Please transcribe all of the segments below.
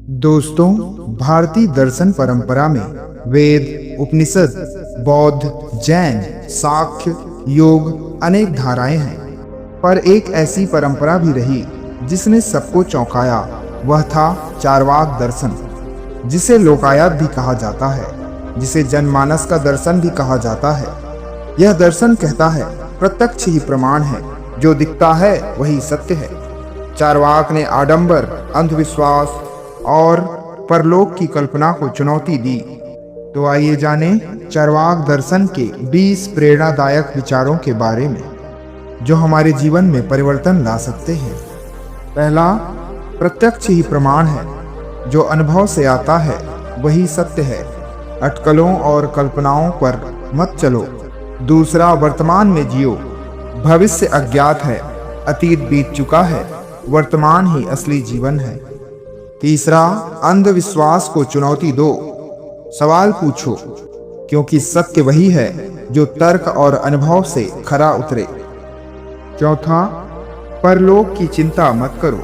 दोस्तों, भारतीय दर्शन परंपरा में वेद, उपनिषद, बौद्ध, जैन, सांख्य, योग अनेक धाराएं हैं। पर एक ऐसी परंपरा भी रही जिसने सबको चौंकाया। वह था चार्वाक दर्शन, जिसे लोकायत भी कहा जाता है, जिसे जनमानस का दर्शन भी कहा जाता है। यह दर्शन कहता है प्रत्यक्ष ही प्रमाण है, जो दिखता है वही सत्य है। चार्वाक ने आडंबर, अंधविश्वास और परलोक की कल्पना को चुनौती दी। तो आइए जानें चार्वाक दर्शन के 20 प्रेरणादायक विचारों के बारे में, जो हमारे जीवन में परिवर्तन ला सकते हैं। पहला, प्रत्यक्ष ही प्रमाण है। जो अनुभव से आता है वही सत्य है। अटकलों और कल्पनाओं पर मत चलो। दूसरा, वर्तमान में जियो। भविष्य अज्ञात है, अतीत बीत चुका है, वर्तमान ही असली जीवन है। तीसरा, अंधविश्वास को चुनौती दो। सवाल पूछो, क्योंकि सत्य वही है जो तर्क और अनुभव से खरा उतरे। चौथा, परलोक की चिंता मत करो।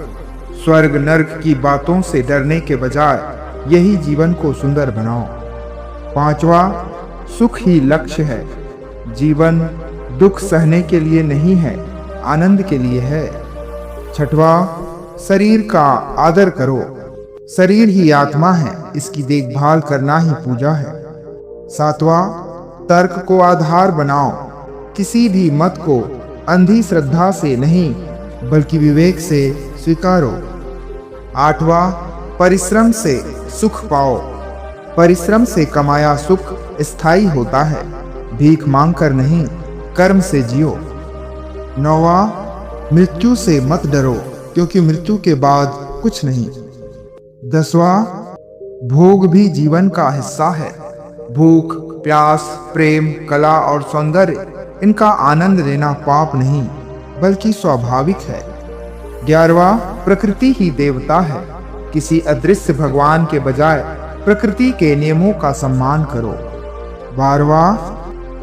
स्वर्ग नर्क की बातों से डरने के बजाय यही जीवन को सुंदर बनाओ। पांचवा, सुख ही लक्ष्य है। जीवन दुख सहने के लिए नहीं है, आनंद के लिए है। छठवा, शरीर का आदर करो। शरीर ही आत्मा है, इसकी देखभाल करना ही पूजा है। सातवां, तर्क को आधार बनाओ। किसी भी मत को अंधी श्रद्धा से नहीं, बल्कि विवेक से स्वीकारो। आठवां, परिश्रम से सुख पाओ। परिश्रम से कमाया सुख स्थायी होता है, भीख मांगकर नहीं, कर्म से जियो। नौवां, मृत्यु से मत डरो, क्योंकि मृत्यु के बाद कुछ नहीं। 10वां, भोग भी जीवन का हिस्सा है। भूख, प्यास, प्रेम, कला और सौंदर्य, इनका आनंद लेना पाप नहीं, बल्कि स्वाभाविक है। 11वां, प्रकृति ही देवता है। किसी अदृश्य भगवान के बजाय प्रकृति के नियमों का सम्मान करो। 12वां,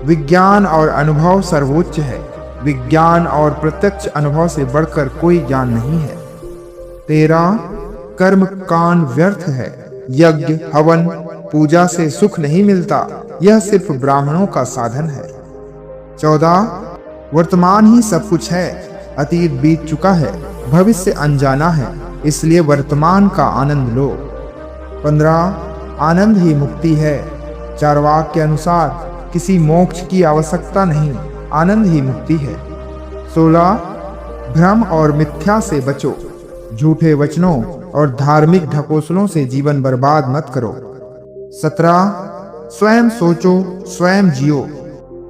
विज्ञान और अनुभव सर्वोच्च है। विज्ञान और प्रत्यक्ष अनुभव से बढ़कर कोई ज्ञान नहीं है। 13, कर्म कांड व्यर्थ है। यज्ञ, हवन, पूजा से सुख नहीं मिलता, यह सिर्फ ब्राह्मणों का साधन है। 14, वर्तमान ही सब कुछ है। अतीत बीत चुका है, भविष्य अनजाना है, इसलिए वर्तमान का आनंद लो। 15, आनंद ही मुक्ति है। चार्वाक के अनुसार किसी मोक्ष की आवश्यकता नहीं, आनंद ही मुक्ति है। 16, भ्रम और मिथ्या से बचो। झूठे वचनों और धार्मिक ढकोसलों से जीवन बर्बाद मत करो। 17, स्वयं सोचो, स्वयं जियो।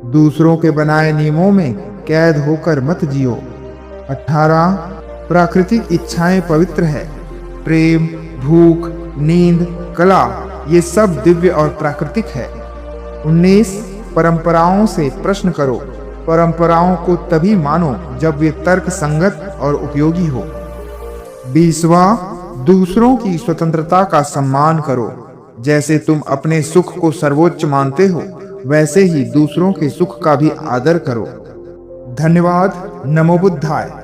दूसरों के बनाए नियमों में कैद होकर मत जियो। 18, प्राकृतिक इच्छाएं पवित्र है। प्रेम, भूख, नींद, कला, ये सब दिव्य और प्राकृतिक है। 19, परंपराओं से प्रश्न करो। परंपराओं को तभी मानो जब वे तर्क संगत और उपयोगी हो। 20वां, दूसरों की स्वतंत्रता का सम्मान करो। जैसे तुम अपने सुख को सर्वोच्च मानते हो, वैसे ही दूसरों के सुख का भी आदर करो। धन्यवाद। नमो बुद्धाय।